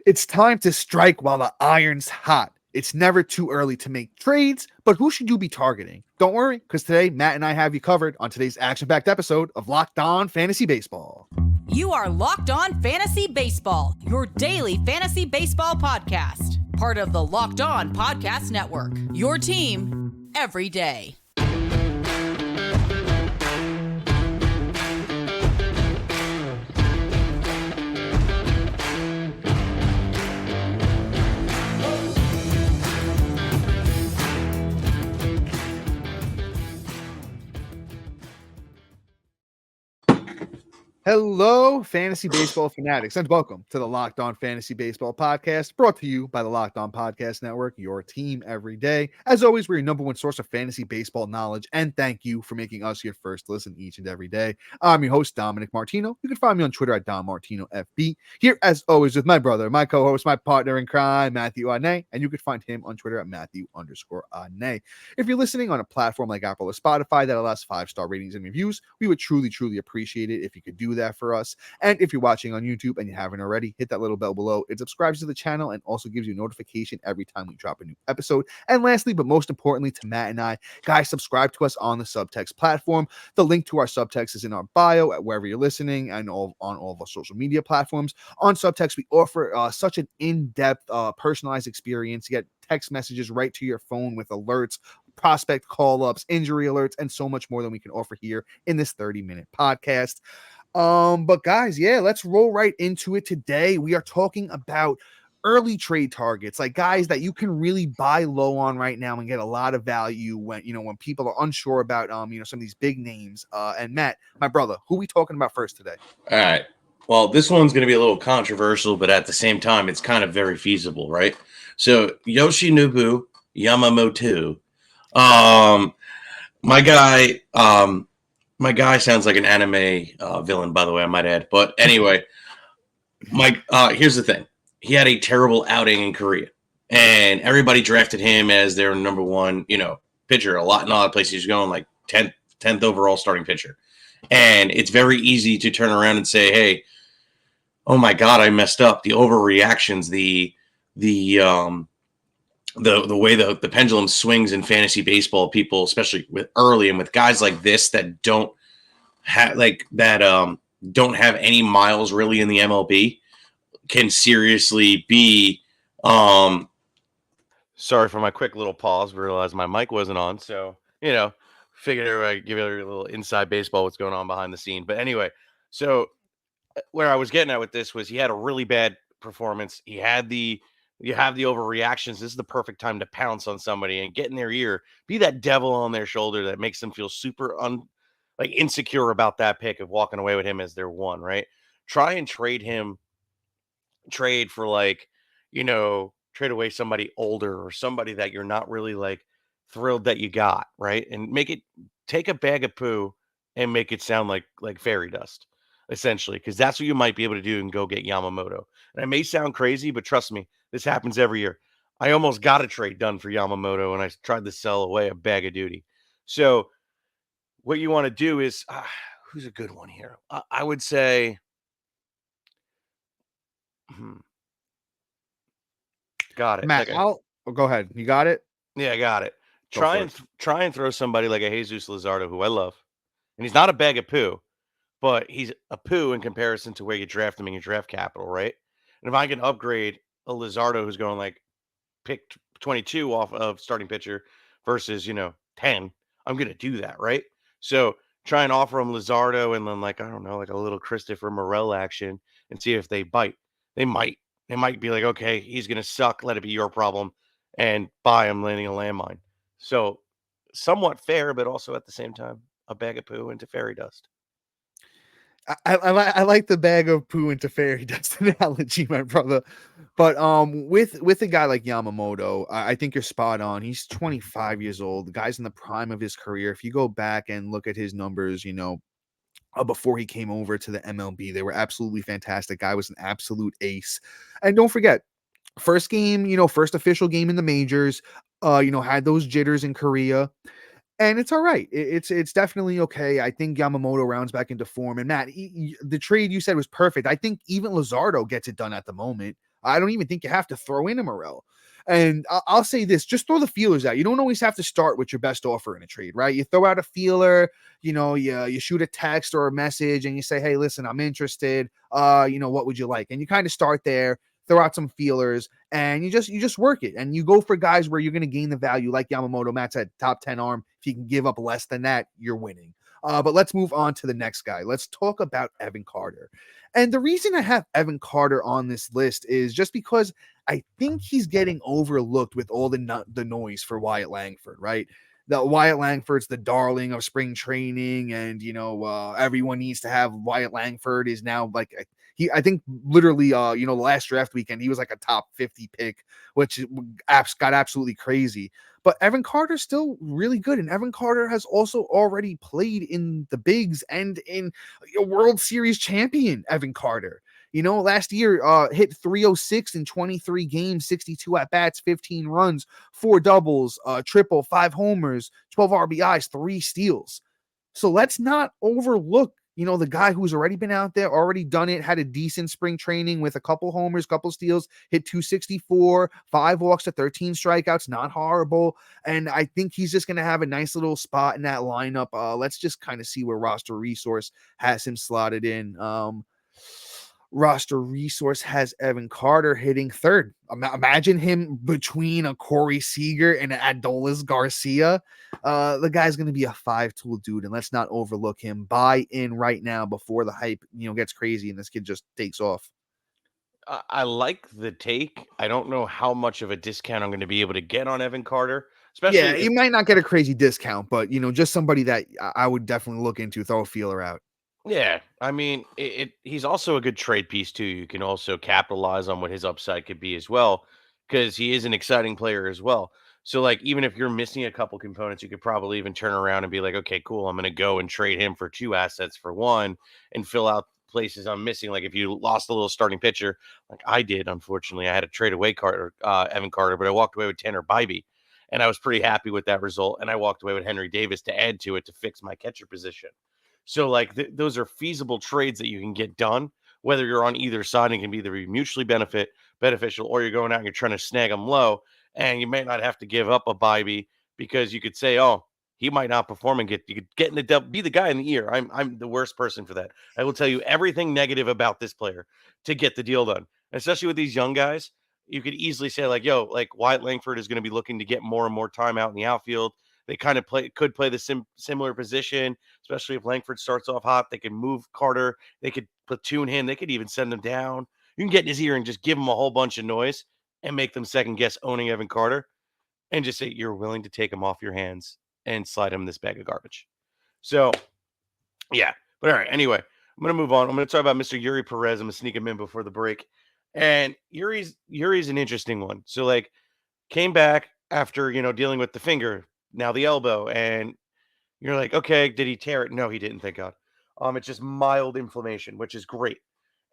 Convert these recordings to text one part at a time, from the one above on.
It's time to strike while the iron's hot. It's never too early to make trades, but who should you be targeting? Don't worry, because today Matt and I have you covered on today's action-packed episode of Locked On Fantasy Baseball. You are Locked On Fantasy Baseball, your daily fantasy baseball podcast. Part of the Locked On Podcast Network, your team every day. Hello, fantasy baseball fanatics, and welcome to the Locked On Fantasy Baseball podcast, brought to you by the Locked On Podcast Network, your team every day. As always, we're your number one source of fantasy baseball knowledge, and thank you for making us your first listen each and every day. I'm your host, Dominic Martino. You can find me on Twitter at DonMartinoFB. Here, as always, with my brother, my co-host, my partner in crime, Matthew Arnay, and you can find him on Twitter at Matthew_Arnay. If you're listening on a platform like Apple or Spotify that allows 5-star ratings and reviews, we would truly appreciate it if you could do that for us. And if you're watching on YouTube and you haven't already, hit that little bell below. It subscribes to the channel and also gives you a notification every time we drop a new episode. And lastly, but most importantly to Matt and I, guys, subscribe to us on the Subtext platform. The link to our Subtext is in our bio at wherever you're listening and on all of our social media platforms. On Subtext, we offer such an in-depth, personalized experience. You get text messages right to your phone with alerts, prospect call-ups, injury alerts, and so much more than we can offer here in this 30-minute podcast. But guys, yeah, let's roll right into it today. We are talking about early trade targets, like guys that you can really buy low on right now and get a lot of value when people are unsure about some of these big names. And Matt, my brother, who are we talking about first today? All right. Well, this one's going to be a little controversial, but at the same time, it's kind of very feasible, right? So Yoshinobu Yamamoto, my guy sounds like an anime villain, by the way, I might add. But anyway, here's the thing. He had a terrible outing in Korea, and everybody drafted him as their number one, pitcher. In a lot of places he's going like 10th overall starting pitcher. And it's very easy to turn around and say, hey, oh my God, I messed up. The overreactions, the way the pendulum swings in fantasy baseball, people, especially with early and with guys like this that don't have don't have any miles really in the MLB, can seriously be. Sorry for my quick little pause. Realized my mic wasn't on, so figured I'd give you a little inside baseball what's going on behind the scene. But anyway, so where I was getting at with this was he had a really bad performance. You have the overreactions. This is the perfect time to pounce on somebody and get in their ear, be that devil on their shoulder that makes them feel super insecure about that pick of walking away with him as their one, right? Try and trade for trade away somebody older or somebody that you're not really thrilled that you got, right? And take a bag of poo and make it sound like fairy dust, essentially, because that's what you might be able to do and go get Yamamoto. And it may sound crazy, but trust me, this happens every year. I almost got a trade done for Yamamoto, and I tried to sell away a bag of duty. So what you want to do is, who's a good one here? I would say, got it. Matt, go ahead. You got it? Yeah, I got it. Try and throw somebody like a Jesus Luzardo, who I love. And he's not a bag of poo, but he's a poo in comparison to where you draft him in your draft capital, right? And if I can upgrade a Luzardo who's going pick 22 off of starting pitcher versus, 10, I'm going to do that, right? So try and offer him Luzardo and then I don't know, a little Christopher Morel action and see if they bite. They might be like, okay, he's going to suck. Let it be your problem, and buy him landing a landmine. So somewhat fair, but also at the same time, a bag of poo into fairy dust. I like the bag of poo into fairy dust analogy, my brother. But with a guy like Yamamoto, I think you're spot on. He's 25 years old. The guy's in the prime of his career. If you go back and look at his numbers, before he came over to the MLB, they were absolutely fantastic. Guy was an absolute ace. And don't forget, first official game in the majors, had those jitters in Korea. And it's all right. It's definitely okay. I think Yamamoto rounds back into form. And Matt, the trade you said was perfect. I think even Luzardo gets it done at the moment. I don't even think you have to throw in a Morel. And I'll say this, just throw the feelers out. You don't always have to start with your best offer in a trade, right? You throw out a feeler, you shoot a text or a message and you say, hey, listen, I'm interested. What would you like? And you kind of start there, throw out some feelers, and you just work it. And you go for guys where you're going to gain the value, like Yamamoto. Matt said, top 10 arm. If you can give up less than that, you're winning. But let's move on to the next guy. Let's talk about Evan Carter. And the reason I have Evan Carter on this list is just because I think he's getting overlooked with all the noise for Wyatt Langford, right? That Wyatt Langford's the darling of spring training, and everyone needs to have Wyatt Langford is now like I think literally the last draft weekend he was like a top 50 pick, which got absolutely crazy. But Evan Carter's still really good, and Evan Carter has also already played in the bigs and in a World Series champion Evan Carter. Last year hit 306 in 23 games, 62 at bats, 15 runs, 4 doubles, triple, 5 homers, 12 RBIs, 3 steals. So let's not overlook, the guy who's already been out there, already done it, had a decent spring training with a couple homers, couple steals, hit 264, 5 walks to 13 strikeouts, not horrible. And I think he's just going to have a nice little spot in that lineup. Let's just kind of see where Roster Resource has him slotted in. Roster Resource has Evan Carter hitting third. Imagine him between a Corey Seager and an Adolis Garcia. The guy's going to be a 5-tool dude, and let's not overlook him. Buy in right now before the hype, gets crazy and this kid just takes off. I like the take. I don't know how much of a discount I'm going to be able to get on Evan Carter. Especially you might not get a crazy discount, but just somebody that I would definitely look into, throw a feeler out. Yeah, I mean, he's also a good trade piece too. You can also capitalize on what his upside could be as well, because he is an exciting player as well. So, like, even if you're missing a couple components, you could probably even turn around and be like, okay, cool, I'm going to go and trade him for 2 assets for 1 and fill out places I'm missing. Like, if you lost a little starting pitcher, like I did, unfortunately, I had to trade away Evan Carter, but I walked away with Tanner Bybee, and I was pretty happy with that result. And I walked away with Henry Davis to add to it to fix my catcher position. So, like, those are feasible trades that you can get done, whether you're on either side and can be either bemutually beneficial, or you're going out and you're trying to snag them low, and you may not have to give up a Bybee because you could say, oh, he might not perform and you could get in the be the guy in the ear. I'm the worst person for that. I will tell you everything negative about this player to get the deal done, especially with these young guys. You could easily say, like, yo, like Wyatt Langford is going to be looking to get more and more time out in the outfield. They kind of could play the similar position, especially if Langford starts off hot. They can move Carter. They could platoon him. They could even send him down. You can get in his ear and just give him a whole bunch of noise and make them second guess owning Evan Carter and just say you're willing to take him off your hands and slide him this bag of garbage. So, yeah. But all right, anyway, I'm going to move on. I'm going to talk about Mr. Yuri Perez. I'm going to sneak him in before the break. And Yuri's an interesting one. So, like, came back after, dealing with the finger, now the elbow, and you're like, okay, did he tear it? No, he didn't, thank God. It's just mild inflammation, which is great.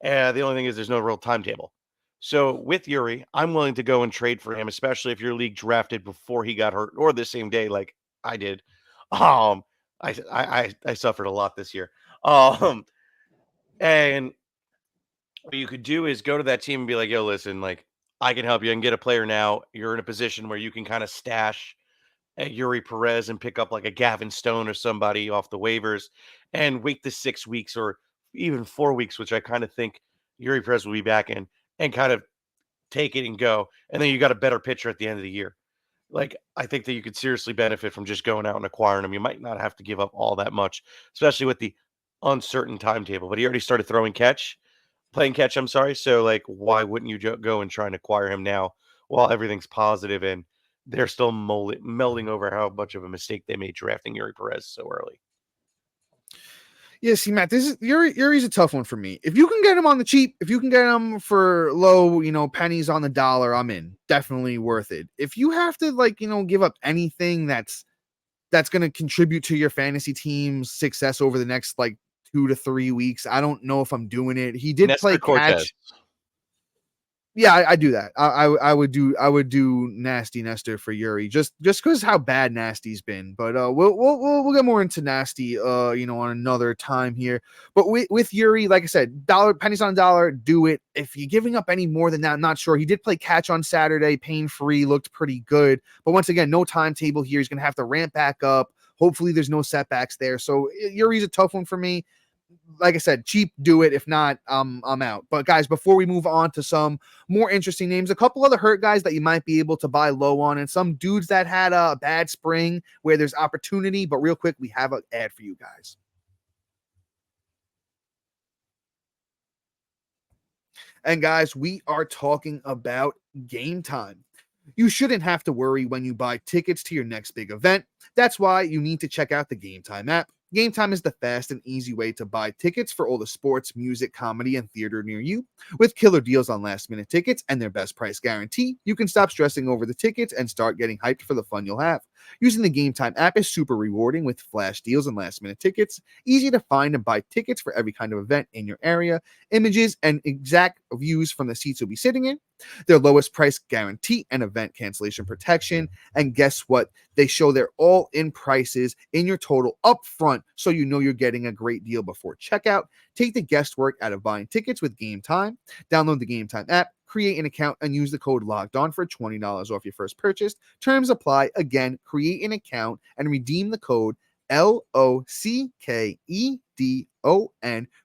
The only thing is there's no real timetable. So with Yuri, I'm willing to go and trade for him, especially if your league drafted before he got hurt or the same day like I did. I suffered a lot this year. And what you could do is go to that team and be like, yo, listen, like, I can help you and get a player now. You're in a position where you can kind of stash Yuri Perez and pick up like a Gavin Stone or somebody off the waivers and wait the 6 weeks or even 4 weeks, which I kind of think Yuri Perez will be back in, and kind of take it and go. And then you got a better pitcher at the end of the year. Like, I think that you could seriously benefit from just going out and acquiring him. You might not have to give up all that much, especially with the uncertain timetable, but he already started playing catch. I'm sorry. So, like, why wouldn't you go and try and acquire him now while everything's positive and they're still melding over how much of a mistake they made drafting Yuri Perez so early? Yeah, see, Matt, this is Yuri's a tough one for me. If you can get him on the cheap, if you can get him for low, pennies on the dollar, I'm in. Definitely worth it. If you have to, like, give up anything that's going to contribute to your fantasy team's success over the next, like, 2 to 3 weeks, I don't know if I'm doing it. He did Nestor play Cortez. catch. Yeah, I do that. I would do Nasty Nestor for Yuri just because how bad Nasty's been. But we'll get more into Nasty on another time here. But with Yuri, like I said, pennies on dollar, do it. If you're giving up any more than that, I'm not sure. He did play catch on Saturday, pain free, looked pretty good. But once again, no timetable here. He's gonna have to ramp back up. Hopefully, there's no setbacks there. So Yuri's a tough one for me. Like I said, cheap, do it. If not, I'm out. But guys, before we move on to some more interesting names, a couple other hurt guys that you might be able to buy low on, and some dudes that had a bad spring where there's opportunity. But real quick, we have an ad for you guys. And guys, we are talking about Gametime. You shouldn't have to worry when you buy tickets to your next big event. That's why you need to check out the Gametime app. Gametime is the fast and easy way to buy tickets for all the sports, music, comedy, and theater near you. With killer deals on last-minute tickets and their best price guarantee, you can stop stressing over the tickets and start getting hyped for the fun you'll have. Using the Gametime app is super rewarding with flash deals and last-minute tickets, easy to find and buy tickets for every kind of event in your area, images and exact views from the seats you'll be sitting in, their lowest price guarantee and event cancellation protection. And guess what? They show their all-in prices in your total up front, so you know you're getting a great deal before checkout. Take the guesswork out of buying tickets with Gametime. Download the Gametime app, create an account, and use the code LOCKEDON for $20 off your first purchase. Terms apply. Again, create an account and redeem the code LOCKEDON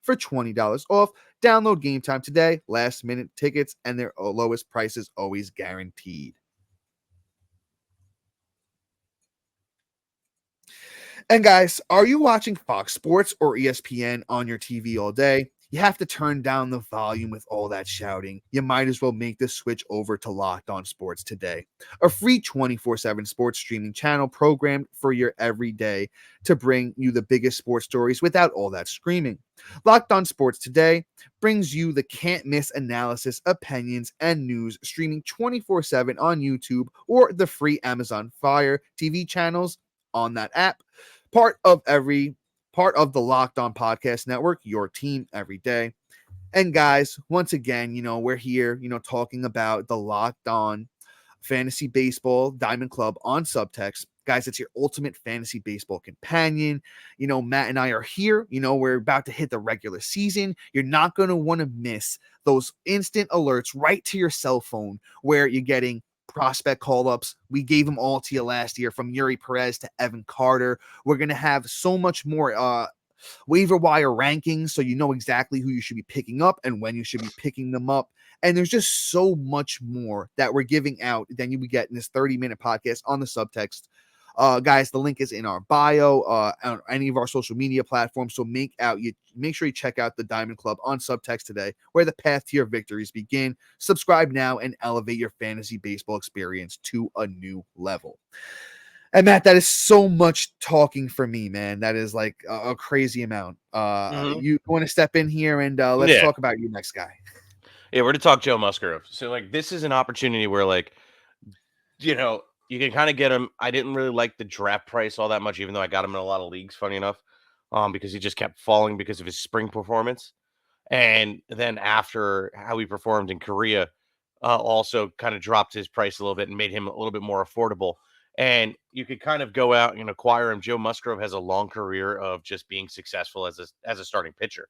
for $20 off. Download Gametime today. Last minute tickets and their lowest prices always guaranteed. And guys, are you watching Fox Sports or ESPN on your TV all day? You have to turn down the volume with all that shouting. You might as well make the switch over to Locked On Sports today, a free 24/7 sports streaming channel programmed for your everyday to bring you the biggest sports stories without all that screaming. Locked On Sports Today brings you the can't-miss analysis, opinions, and news streaming 24/7 on YouTube or the free Amazon Fire TV channels on that app. Part of the Locked On Podcast Network, your team every day. And guys, once again, we're here, talking about the Locked On Fantasy Baseball Diamond Club on Subtext. Guys, it's your ultimate fantasy baseball companion. Matt and I are here. We're about to hit the regular season. You're not going to want to miss those instant alerts right to your cell phone where you're getting prospect call-ups. We gave them all to you last year, from Yuri Perez to Evan Carter. We're going to have so much more waiver wire rankings, so you know exactly who you should be picking up and when you should be picking them up. And there's just so much more that we're giving out than you would get in this 30-minute podcast on the Subtext. Guys, the link is in our bio on any of our social media platforms. So make sure you check out the Diamond Club on Subtext today, where the path to your victories begin. Subscribe now and elevate your fantasy baseball experience to a new level. And Matt, that is so much talking for me, man. That is like a crazy amount. You want to step in here and let's talk about your next guy. Yeah, we're to talk Joe Musgrove. So this is an opportunity where you can kind of get him. I didn't really like the draft price all that much, even though I got him in a lot of leagues, funny enough, because he just kept falling because of his spring performance. And then after how he performed in Korea, also kind of dropped his price a little bit and made him a little bit more affordable. And you could kind of go out and acquire him. Joe Musgrove has a long career of just being successful as a starting pitcher.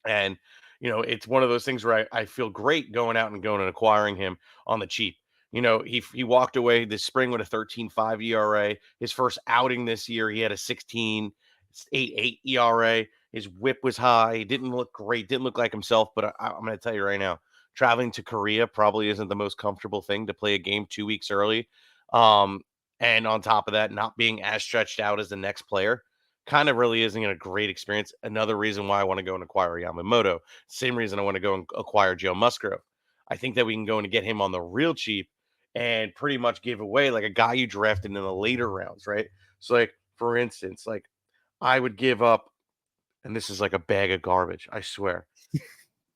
And, it's one of those things where I feel great going out and acquiring him on the cheap. He walked away this spring with a 13.5 ERA. His first outing this year, he had a 16.88 ERA. His whip was high. He didn't look great. Didn't look like himself. But I'm going to tell you right now, traveling to Korea probably isn't the most comfortable thing to play a game 2 weeks early. And on top of that, not being as stretched out as the next player kind of really isn't a great experience. Another reason why I want to go and acquire Yamamoto. Same reason I want to go and acquire Joe Musgrove. I think that we can go and get him on the real cheap and pretty much give away like a guy you drafted in the later rounds, right? So for instance, I would give up, and this is like a bag of garbage, I swear.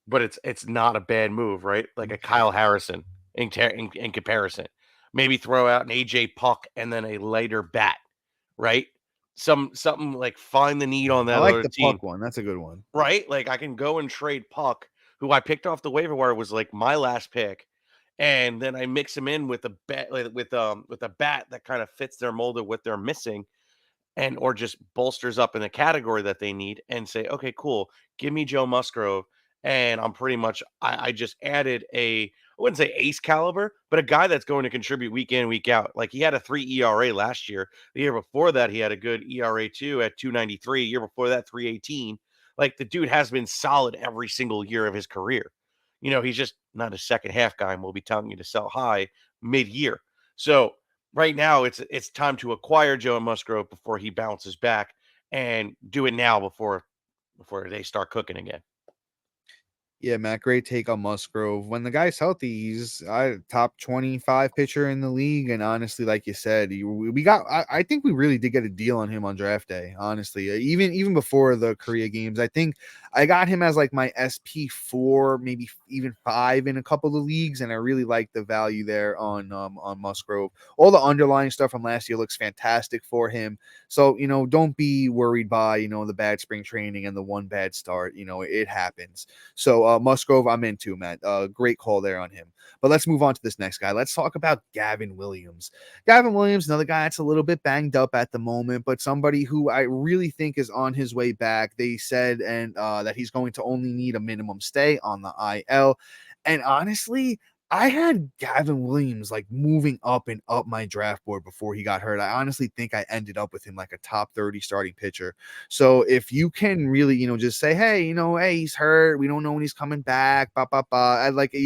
But it's not a bad move, right? Like a Kyle Harrison in comparison. Maybe throw out an AJ Puck and then a lighter bat, right? Something like find the need on that I like other the team. Puck one. That's a good one. Right? I can go and trade Puck who I picked off the waiver wire, was like my last pick. And then I mix him in with a bat, with a bat that kind of fits their mold of what they're missing, and or just bolsters up in the category that they need, and say, okay, cool, give me Joe Musgrove. And I'm pretty much, I just added I wouldn't say ace caliber, but a guy that's going to contribute week in, week out. Like, he had a 3 ERA last year. The year before that, he had a good ERA too at 2.93. Year before that, 3.18. Like, the dude has been solid every single year of his career. He's just not a second half guy, and we'll be telling you to sell high mid-year. So right now, it's time to acquire Joe Musgrove before he bounces back, and do it now before they start cooking again. Yeah, Matt, great take on Musgrove. When the guy's healthy, he's a top 25 pitcher in the league. And honestly, like you said, I think we really did get a deal on him on draft day. Honestly, even before the Korea games, I think I got him as like my SP4, maybe even 5 in a couple of leagues. And I really like the value there on Musgrove. All the underlying stuff from last year looks fantastic for him. So, don't be worried by, the bad spring training and the one bad start. It happens. So Musgrove, I'm into, Matt. Great call there on him. But let's move on to this next guy. Let's talk about Gavin Williams. Gavin Williams, another guy that's a little bit banged up at the moment, but somebody who I really think is on his way back. They said that he's going to only need a minimum stay on the IL. And honestly, I had Gavin Williams like moving up and up my draft board before he got hurt. I honestly think I ended up with him like a top 30 starting pitcher. So if you can really, just say, hey, hey, he's hurt. We don't know when he's coming back. I like,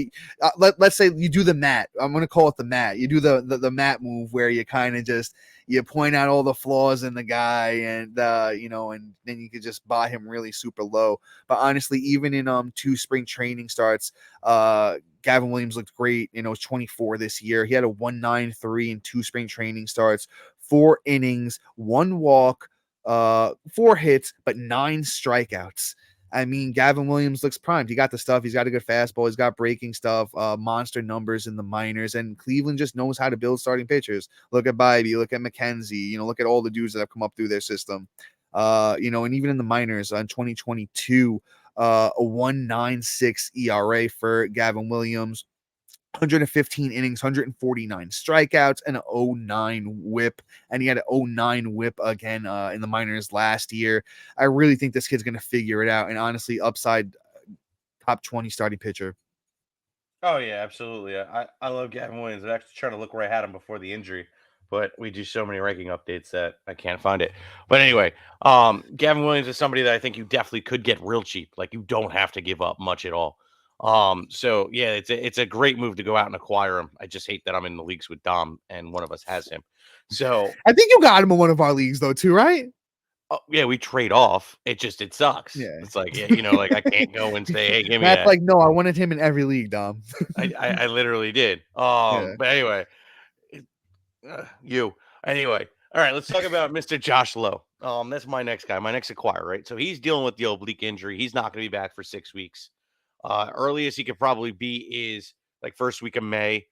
let's say you do the Matt. I'm going to call it the Matt. You do the Matt move where you kind of just, you point out all the flaws in the guy, and and then you could just buy him really super low. But honestly, even in 2 spring training starts, Gavin Williams looked great. He's 24 this year. He had a 1.93 in 2 spring training starts, 4 innings, 1 walk, 4 hits, but 9 strikeouts. I mean, Gavin Williams looks primed. He got the stuff. He's got a good fastball. He's got breaking stuff, monster numbers in the minors. And Cleveland just knows how to build starting pitchers. Look at Bybee. Look at McKenzie. Look at all the dudes that have come up through their system. And even in the minors in 2022, a 1.96 ERA for Gavin Williams. 115 innings, 149 strikeouts, and an 0.9 whip. And he had an 0.9 whip again in the minors last year. I really think this kid's going to figure it out. And honestly, upside top 20 starting pitcher. Oh, yeah, absolutely. I love Gavin Williams. I'm actually trying to look where I had him before the injury, but we do so many ranking updates that I can't find it. But anyway, Gavin Williams is somebody that I think you definitely could get real cheap. Like, you don't have to give up much at all. So yeah, it's a great move to go out and acquire him. I just hate that I'm in the leagues with Dom and one of us has him. So I think you got him in one of our leagues though, too, right? Yeah, we trade off. It sucks. Yeah. It's like, like I can't go and say, hey, give me Matt's that. like, no, I wanted him in every league, Dom. I literally did. Yeah. But anyway, anyway. All right, let's talk about Mr. Josh Lowe. That's my next guy, my next acquire, right? So he's dealing with the oblique injury. He's not going to be back for 6 weeks. Earliest he could probably be is like first week of May.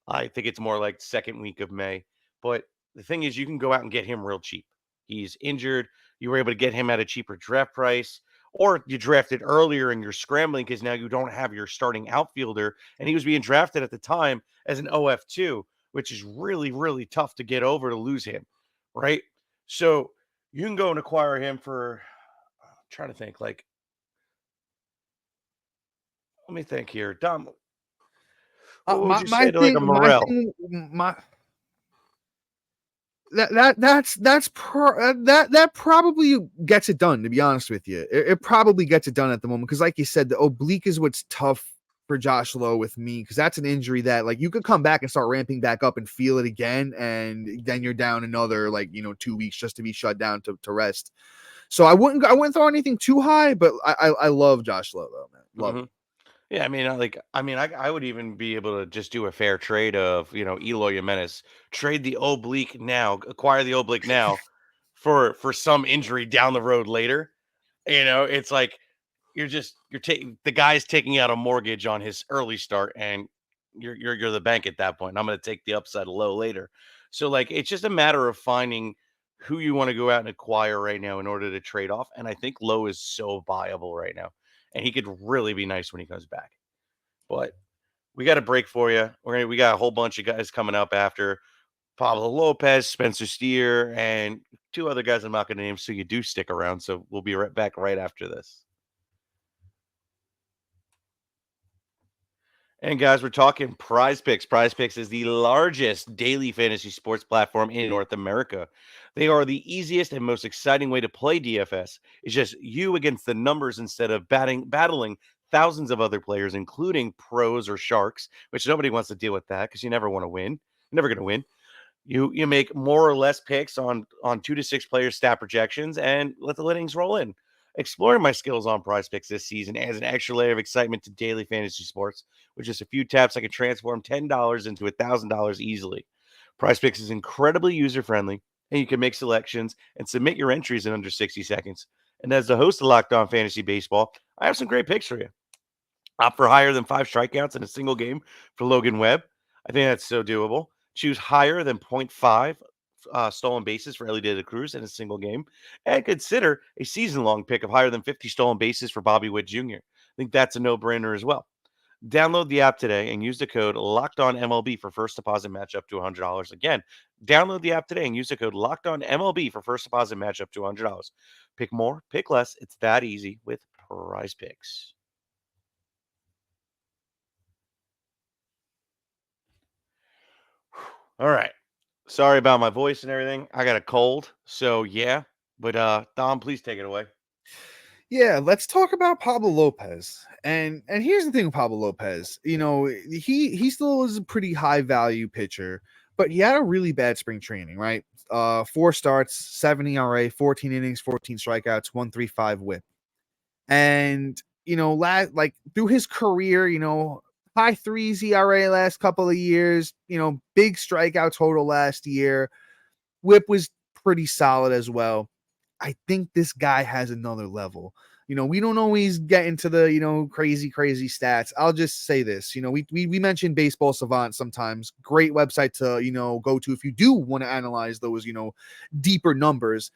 I think it's more like second week of May. But the thing is, you can go out and get him real cheap. He's injured. You were able to get him at a cheaper draft price, or you drafted earlier and you're scrambling because now you don't have your starting outfielder. And he was being drafted at the time as an OF2, which is really, really tough to get over to lose him, right? So you can go and acquire him for, I'm trying to think, like, let me think here. Dom, what would you say to like a Morel? That probably gets it done, to be honest with you. It probably gets it done at the moment because, like you said, the oblique is what's tough for Josh Lowe with me, because that's an injury that like you could come back and start ramping back up and feel it again, and then you're down another 2 weeks just to be shut down to rest. So I wouldn't throw anything too high, but I love Josh Lowe though, man. Love him. Yeah, I would even be able to just do a fair trade of, Eloy Jimenez, trade the oblique now, acquire the oblique now for some injury down the road later. It's like you're taking the guy's taking out a mortgage on his early start, and you're the bank at that point. And I'm going to take the upside low later. So like it's just a matter of finding who you want to go out and acquire right now in order to trade off. And I think Lowe is so viable right now. and he could really be nice when he comes back. But we got a break for you. We got a whole bunch of guys coming up after Pablo Lopez, Spencer Steer, and two other guys I'm not going to name, so you do stick around. So we'll be right back right after this. And guys, we're talking Prize Picks. Prize Picks is the largest daily fantasy sports platform in North America. They are the easiest and most exciting way to play DFS. It's just you against the numbers instead of battling thousands of other players, including pros or sharks, which nobody wants to deal with that because you never want to win. You're never going to win. You make more or less picks on 2 to 6 players stat projections and let the innings roll in. Exploring my skills on Prize Picks this season adds an extra layer of excitement to daily fantasy sports. With just a few taps, I can transform $10 into $1,000 easily. Prize Picks is incredibly user friendly, and you can make selections and submit your entries in under 60 seconds. And as the host of Locked On Fantasy Baseball, I have some great picks for you. Opt for higher than 5 strikeouts in a single game for Logan Webb. I think that's so doable. Choose higher than 0.5 stolen bases for Ellie De La Cruz in a single game. And consider a season-long pick of higher than 50 stolen bases for Bobby Witt Jr. I think that's a no-brainer as well. Download the app today and use the code LOCKEDONMLB for first deposit match up to $100. Again, download the app today and use the code LOCKEDONMLB for first deposit match up to $100. Pick more, pick less. It's that easy with Prize Picks. All right. Sorry about my voice and everything. I got a cold. So yeah. But Dom, please take it away. Yeah, let's talk about Pablo Lopez. And here's the thing with Pablo Lopez. You know, he still is a pretty high value pitcher, but he had a really bad spring training, right? 4 starts, 7 ERA, 14 innings, 14 strikeouts, 1.35 whip. And you know, like through his career, you know, high 3s ERA last couple of years, you know, big strikeout total last year. Whip was pretty solid as well. I think this guy has another level. You know, we don't always get into the, you know, crazy stats. I'll just say this, you know, we mentioned Baseball Savant sometimes. Great website to, you know, go to if you do want to analyze those, you know, deeper numbers.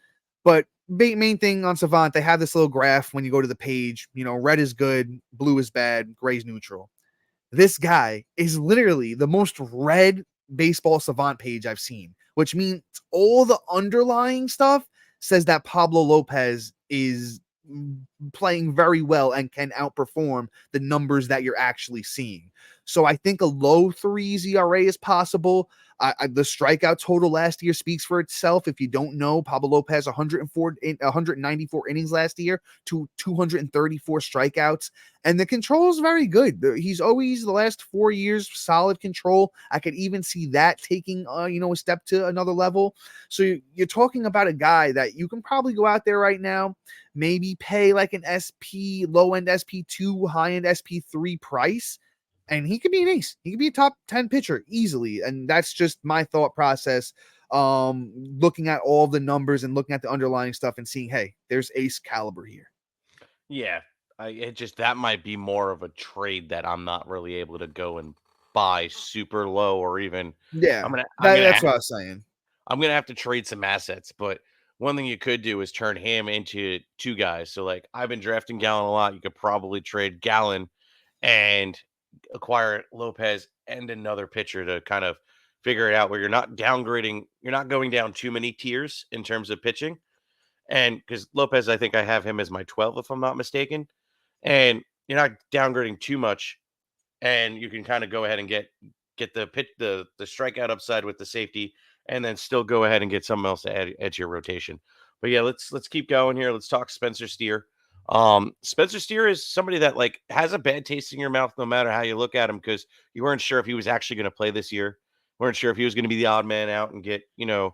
But main thing on Savant, they have this little graph when you go to the page, you know, red is good, blue is bad, gray is neutral. This guy is literally the most read Baseball Savant page I've seen, which means all the underlying stuff says that Pablo Lopez is playing very well and can outperform the numbers that you're actually seeing. So I think a low 3s ERA is possible. The strikeout total last year speaks for itself. If you don't know, Pablo Lopez 194 innings last year to 234 strikeouts, and the control is very good. He's always the last 4 years solid control. I could even see that taking you know, a step to another level. So you're talking about a guy that you can probably go out there right now, maybe pay like an SP low end SP2, high end SP3 price. And he could be an ace. He could be a top 10 pitcher easily. And that's just my thought process. Looking at all the numbers and looking at the underlying stuff and seeing, hey, there's ace caliber here. Yeah. That might be more of a trade that I'm not really able to go and buy super low or even. Yeah. That's what I was saying. I'm gonna have to trade some assets, but one thing you could do is turn him into 2 guys. So like I've been drafting Gallon a lot. You could probably trade Gallon and acquire Lopez and another pitcher to kind of figure it out where you're not going down too many tiers in terms of pitching. And because Lopez, I think I have him as my 12, if I'm not mistaken. And you're not downgrading too much. And you can kind of go ahead and get the strikeout upside with the safety, and then still go ahead and get something else to add to your rotation. But yeah, let's keep going here. Let's talk Spencer Steer. Spencer Steer is somebody that like has a bad taste in your mouth no matter how you look at him, because you weren't sure if he was actually going to play this year. Weren't sure if he was going to be the odd man out and get platooned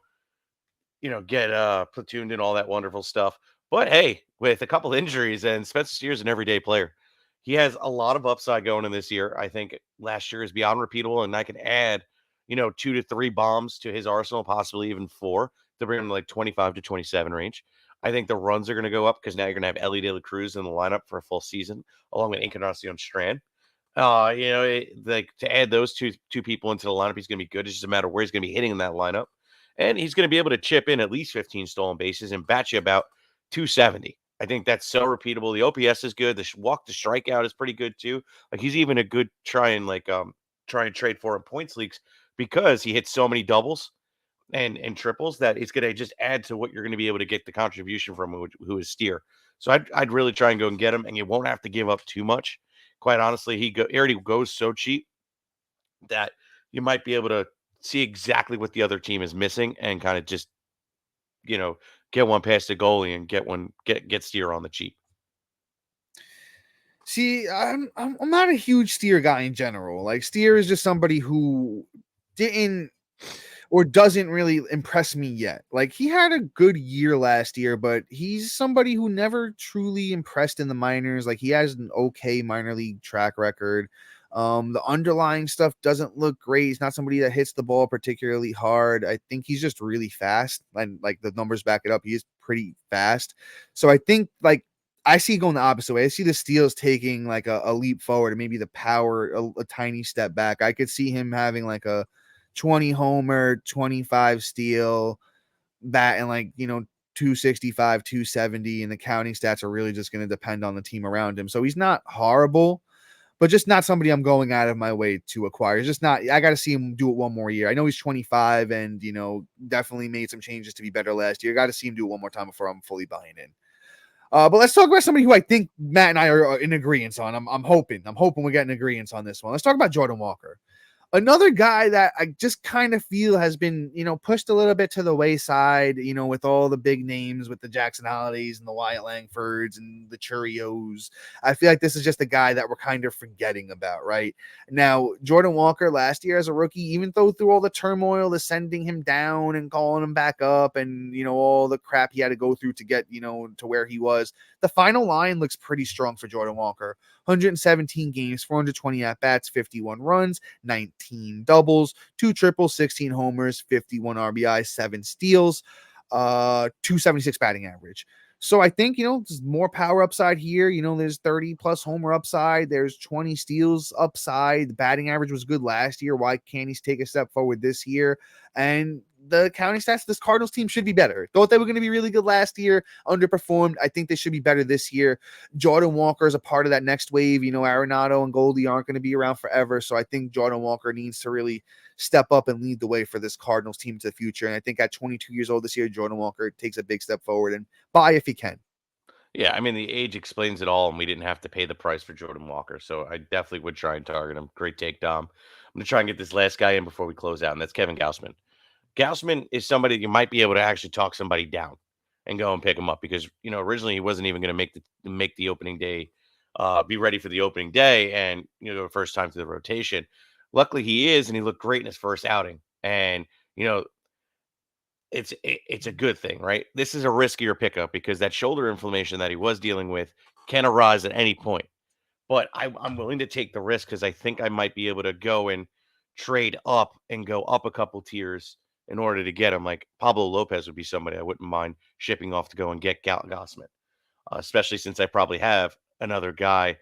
and all that wonderful stuff. But hey, with a couple injuries, and Spencer Steer is an everyday player. He has a lot of upside going in this year. I think last year is beyond repeatable, and I can add, 2 to 3 bombs to his arsenal, possibly even 4, to bring him to like 25 to 27 range. I think the runs are going to go up because now you're going to have Ellie De La Cruz in the lineup for a full season, along with Encarnacion Strand. To add those two people into the lineup, he's going to be good. It's just a matter of where he's going to be hitting in that lineup. And he's going to be able to chip in at least 15 stolen bases and bat you about 270. I think that's so repeatable. The OPS is good. The walk to strikeout is pretty good too. Like he's even a good try and trade for in points leagues because he hits so many doubles and triples that it's going to just add to what you're going to be able to get the contribution from who is Steer. So I'd really try and go and get him, and you won't have to give up too much. Quite honestly, he already goes so cheap that you might be able to see exactly what the other team is missing and kind of just get one past the goalie and get Steer on the cheap. See, I'm not a huge Steer guy in general. Like Steer is just somebody who didn't or doesn't really impress me yet. Like he had a good year last year, but he's somebody who never truly impressed in the minors. Like he has an okay minor league track record. The underlying stuff doesn't look great. He's not somebody that hits the ball particularly hard. I think he's just really fast, and like the numbers back it up. He is pretty fast. So I think like I see going the opposite way. I see the steals taking like a leap forward, and maybe the power a tiny step back. I could see him having like a 20 homer, 25 steal bat, and like 265, 270, and the counting stats are really just going to depend on the team around him. So he's not horrible, but just not somebody I'm going out of my way to acquire. It's just not. I got to see him do it one more year. I know he's 25 and definitely made some changes to be better last year. Got to see him do it one more time before I'm fully buying in. But let's talk about somebody who I think Matt and I are in agreement on. I'm hoping we're getting agreement on this one. Let's talk about Jordan Walker. Another guy that I just kind of feel has been, pushed a little bit to the wayside, with all the big names, with the Jackson Holidays and the Wyatt Langfords and the Churios. I feel like this is just a guy that we're kind of forgetting about, right? Now, Jordan Walker last year as a rookie, even though through all the turmoil, the sending him down and calling him back up and, all the crap he had to go through to get, to where he was, the final line looks pretty strong for Jordan Walker. 117 games, 420 at-bats, 51 runs, 19 doubles, 2 triples, 16 homers, 51 RBI, 7 steals, 276 batting average. So I think, there's more power upside here. There's 30 plus homer upside. There's 20 steals upside. The batting average was good last year. Why can't he take a step forward this year? And the counting stats, this Cardinals team should be better. Thought they were going to be really good last year, underperformed. I think they should be better this year. Jordan Walker is a part of that next wave. Arenado and Goldie aren't going to be around forever. So I think Jordan Walker needs to really step up and lead the way for this Cardinals team to the future. And I think at 22 years old this year, Jordan Walker takes a big step forward, and buy if he can. Yeah, I mean, the age explains it all, and we didn't have to pay the price for Jordan Walker. So I definitely would try and target him. Great take, Dom. I'm going to try and get this last guy in before we close out, and that's Kevin Gausman. Gausman is somebody you might be able to actually talk somebody down and go and pick him up because, originally he wasn't even going to make the opening day, be ready for the opening day and, the first time through the rotation. Luckily he is, and he looked great in his first outing. And, it's a good thing, right? This is a riskier pickup because that shoulder inflammation that he was dealing with can arise at any point. But I'm willing to take the risk because I think I might be able to go and trade up and go up a couple tiers in order to get him. Like Pablo Lopez would be somebody I wouldn't mind shipping off to go and get Gausman, especially since I probably have another guy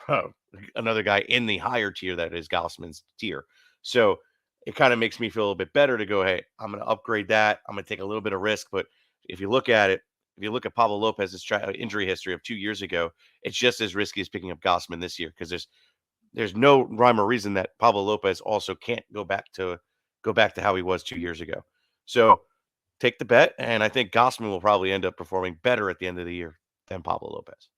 in the higher tier that is Gausman's tier. So it kind of makes me feel a little bit better to go, hey, I'm going to upgrade that. I'm going to take a little bit of risk. But if you look at Pablo Lopez's injury history of 2 years ago, it's just as risky as picking up Gausman this year because there's no rhyme or reason that Pablo Lopez also can't go back to how he was 2 years ago. So take the bet, and I think Gausman will probably end up performing better at the end of the year than Pablo Lopez.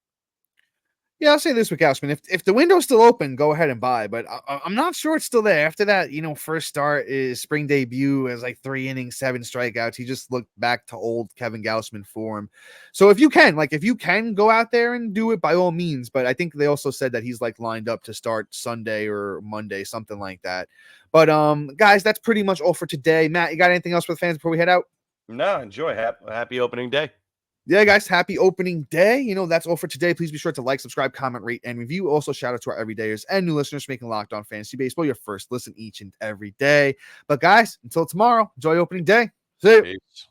Yeah, I'll say this with Gausman. If the window's still open, go ahead and buy. But I'm not sure it's still there. After that, first start, is spring debut as like 3 innings, 7 strikeouts. He just looked back to old Kevin Gausman form. So if you can go out there and do it, by all means. But I think they also said that he's like lined up to start Sunday or Monday, something like that. But guys, that's pretty much all for today. Matt, you got anything else for the fans before we head out? No, enjoy. Happy opening day. Yeah, guys, happy opening day. That's all for today. Please be sure to like, subscribe, comment, rate, and review. Also, shout out to our everydayers and new listeners for making Locked On Fantasy Baseball your first listen each and every day. But guys, until tomorrow, enjoy opening day. See you. Peace.